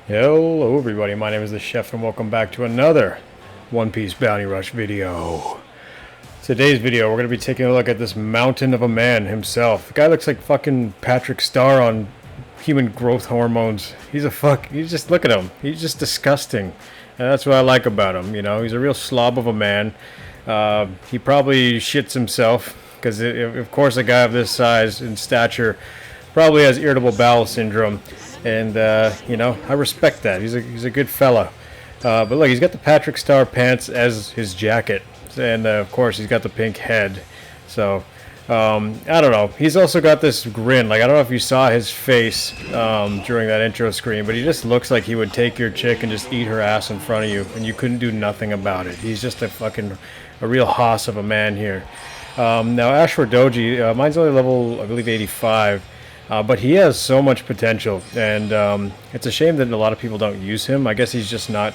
Hello everybody, my name is the Chef and welcome back to another One Piece Bounty Rush video. Today's video we're going to be taking a look at this mountain of a man himself. The guy looks like fucking Patrick Star on human growth hormones. You just look at him. He's just disgusting. And that's what I like about him, you know. He's a real slob of a man. He probably shits himself because of course a guy of this size and stature probably has irritable bowel syndrome. And, you know, I respect that. He's a good fella. But look, he's got the Patrick Star pants as his jacket. And, of course, he's got the pink head. So, I don't know. He's also got this grin. Like, I don't know if you saw his face during that intro screen, but he just looks like he would take your chick and just eat her ass in front of you, and you couldn't do nothing about it. He's just a real hoss of a man here. Now, Ashura Doji, mine's only level, I believe, 85. But he has so much potential, and it's a shame that a lot of people don't use him. I guess he's just not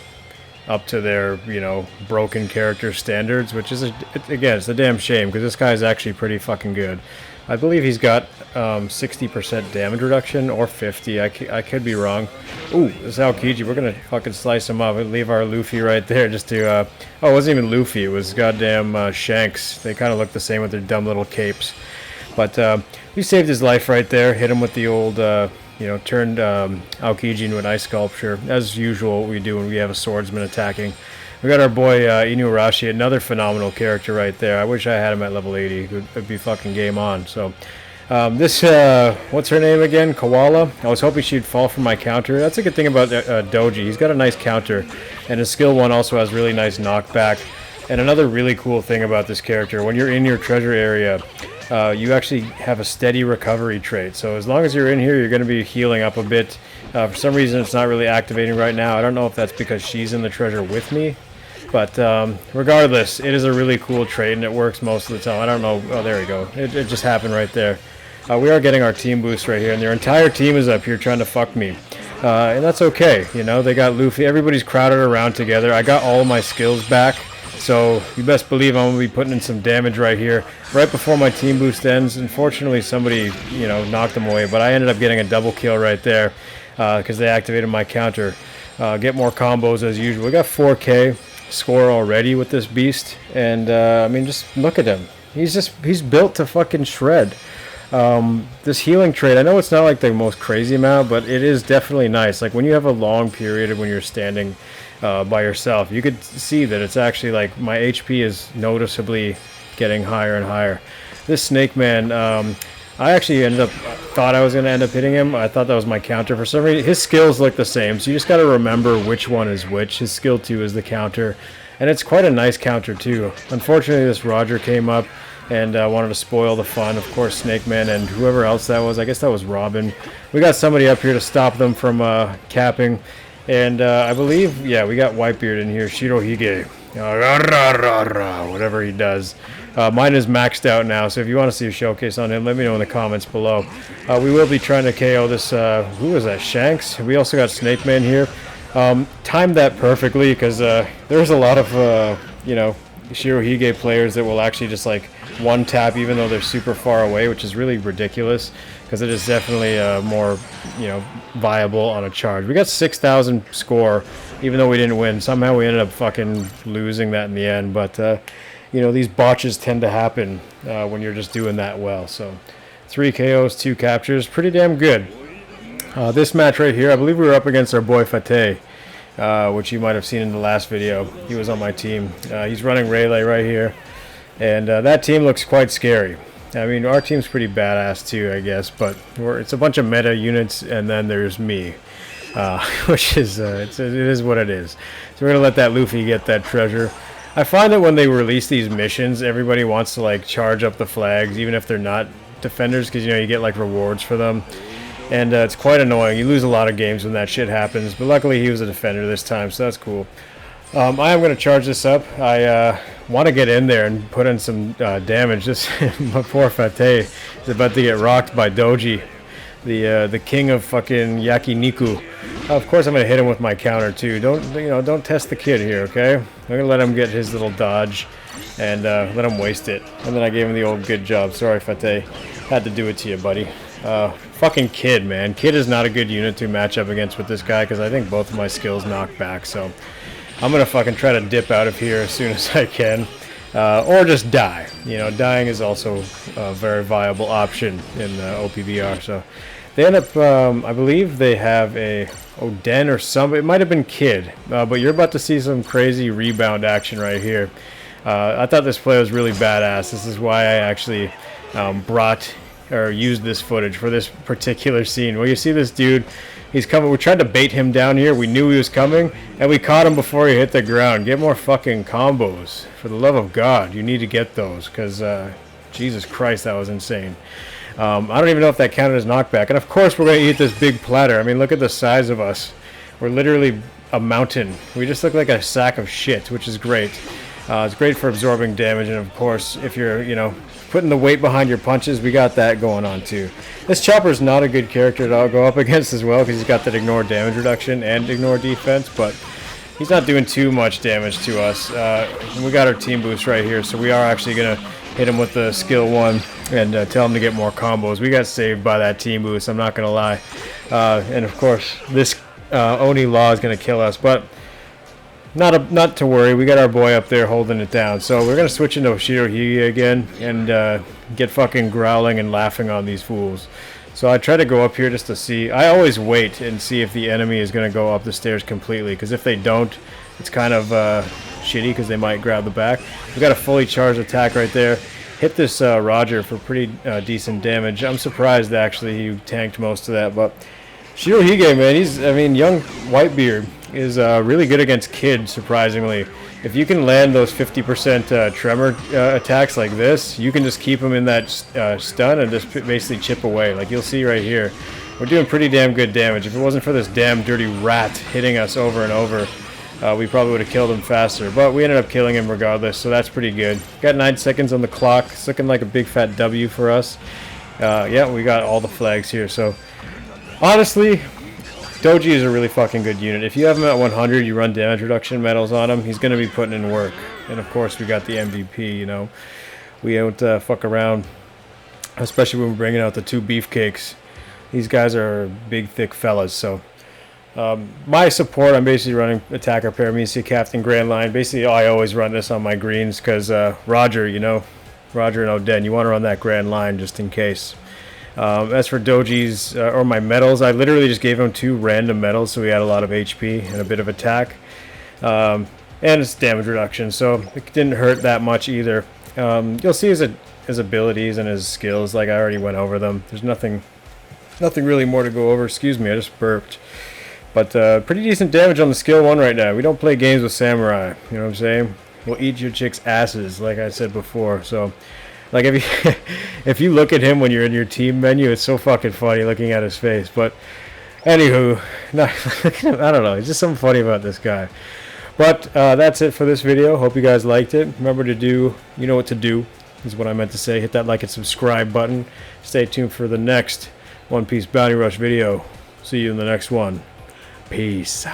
up to their, you know, broken character standards, which is, again, it's a damn shame, because this guy is actually pretty fucking good. I believe he's got 60% damage reduction, or 50, I could be wrong. Ooh, this is Aokiji, we're gonna fucking slice him up and leave our Luffy right there just to, oh, it wasn't even Luffy, it was goddamn Shanks. They kind of look the same with their dumb little capes. But we saved his life right there. Hit him with the old, you know, turned Aokiji into an ice sculpture. As usual, we do when we have a swordsman attacking. We got our boy Inuarashi, another phenomenal character right there. I wish I had him at level 80. It would be fucking game on. So this, what's her name again? Koala. I was hoping she'd fall for my counter. That's a good thing about Doji. He's got a nice counter. And his skill 1 also has really nice knockback. And another really cool thing about this character, when you're in your treasure area, you actually have a steady recovery trait. So as long as you're in here, you're going to be healing up a bit. For some reason, it's not really activating right now. I don't know if that's because she's in the treasure with me. But regardless, it is a really cool trait, and it works most of the time. I don't know. Oh, there we go. It just happened right there. We are getting our team boost right here, and their entire team is up here trying to fuck me. And that's okay. You know, they got Luffy. Everybody's crowded around together. I got all of my skills back. So you best believe I'm going to be putting in some damage right here, right before my team boost ends. Unfortunately, somebody, you know, knocked them away, but I ended up getting a double kill right there because they activated my counter. Get more combos as usual. We got 4K score already with this beast, and I mean, just look at him. He's built to fucking shred. This healing trait, I know it's not like the most crazy amount, but it is definitely nice. Like when you have a long period when you're standing by yourself, you could see that it's actually like my HP is noticeably getting higher and higher. This Snake Man, I actually thought I was going to end up hitting him. I thought that was my counter. For some reason, his skills look the same, so you just got to remember which one is which. His skill 2 is the counter, and it's quite a nice counter too. Unfortunately, this Roger came up and wanted to spoil the fun. Of course, Snake Man and whoever else that was, I guess that was Robin. We got somebody up here to stop them from capping. And I believe, yeah, we got Whitebeard in here, Shirohige, whatever he does. Mine is maxed out now, so if you want to see a showcase on him, let me know in the comments below. We will be trying to KO this, who was that, Shanks? We also got Snake Man here. Timed that perfectly, because there's a lot of, you know, Shirohige players that will actually just like one tap even though they're super far away, which is really ridiculous because it is definitely more, you know, viable on a charge. We got 6,000 score even though we didn't win. Somehow we ended up fucking losing that in the end, but you know, these botches tend to happen when you're just doing that well. So 3 KOs, 2 captures, pretty damn good. This match right here, I believe we were up against our boy Fateh, which you might have seen in the last video. He was on my team. He's running Rayleigh right here. And that team looks quite scary. I mean, our team's pretty badass too, I guess. But it's a bunch of meta units, and then there's me. Which is, it is what it is. So we're going to let that Luffy get that treasure. I find that when they release these missions, everybody wants to like charge up the flags, even if they're not defenders, because, you know, you get like rewards for them. And it's quite annoying. You lose a lot of games when that shit happens. But luckily he was a defender this time, so that's cool. I am going to charge this up. I want to get in there and put in some damage. This poor Fateh is about to get rocked by Doji, the king of fucking yakiniku. Of course I'm going to hit him with my counter too. Don't test the kid here, okay? I'm going to let him get his little dodge and let him waste it. And then I gave him the old good job. Sorry, Fateh. Had to do it to you, buddy. Fucking Kid, man. Kid is not a good unit to match up against with this guy because I think both of my skills knock back. So I'm going to fucking try to dip out of here as soon as I can. Or just die. You know, dying is also a very viable option in OPBR. So they end up, I believe they have a Oden or somebody. It might have been Kid. But you're about to see some crazy rebound action right here. I thought this play was really badass. This is why I actually brought or used this footage for this particular scene. Well, you see this dude, he's coming. We tried to bait him down here. We knew he was coming, and we caught him before he hit the ground. Get more fucking combos. For the love of God, you need to get those, because Jesus Christ, that was insane. I don't even know if that counted as knockback. And of course, we're going to eat this big platter. I mean, look at the size of us. We're literally a mountain. We just look like a sack of shit, which is great. It's great for absorbing damage, and of course, if you're, you know, putting the weight behind your punches, we got that going on too. This Chopper's not a good character to go up against as well, because he's got that ignore damage reduction and ignore defense, but he's not doing too much damage to us. We got our team boost right here, so we are actually going to hit him with the skill 1 and tell him to get more combos. We got saved by that team boost, I'm not going to lie. And of course, this Oni Law is going to kill us, but not to worry. We got our boy up there holding it down. So we're going to switch into Shirohige again and get fucking growling and laughing on these fools. So I try to go up here just to see. I always wait and see if the enemy is going to go up the stairs completely, because if they don't, it's kind of shitty because they might grab the back. We got a fully charged attack right there. Hit this Roger for pretty decent damage. I'm surprised actually he tanked most of that, but Shirohige, man, young Whitebeard is really good against Kid, surprisingly. If you can land those 50% tremor attacks like this, you can just keep him in that stun and just basically chip away. Like you'll see right here, we're doing pretty damn good damage. If it wasn't for this damn dirty rat hitting us over and over, we probably would have killed him faster. But we ended up killing him regardless, so that's pretty good. Got 9 seconds on the clock. It's looking like a big fat W for us. Yeah, we got all the flags here, so honestly, Doji is a really fucking good unit. If you have him at 100, you run damage reduction medals on him, he's going to be putting in work. And of course, we got the MVP, you know. We don't fuck around, especially when we're bringing out the 2 beefcakes. These guys are big, thick fellas. So, my support, I'm basically running Attacker, Paramecia, Captain, Grand Line. Basically, I always run this on my greens because Roger, you know, Roger and Oden, you want to run that Grand Line just in case. As for Doji's, or my medals, I literally just gave him 2 random medals, so he had a lot of HP and a bit of attack. And it's damage reduction, so it didn't hurt that much either. You'll see his abilities and his skills, like I already went over them. There's nothing really more to go over. Excuse me, I just burped. But pretty decent damage on the skill 1 right now. We don't play games with Samurai, you know what I'm saying? We'll eat your chicks' asses, like I said before, so... Like, if you look at him when you're in your team menu, it's so fucking funny looking at his face. But, anywho, I don't know. It's just something funny about this guy. But, that's it for this video. Hope you guys liked it. Remember to do, you know what to do, is what I meant to say. Hit that like and subscribe button. Stay tuned for the next One Piece Bounty Rush video. See you in the next one. Peace.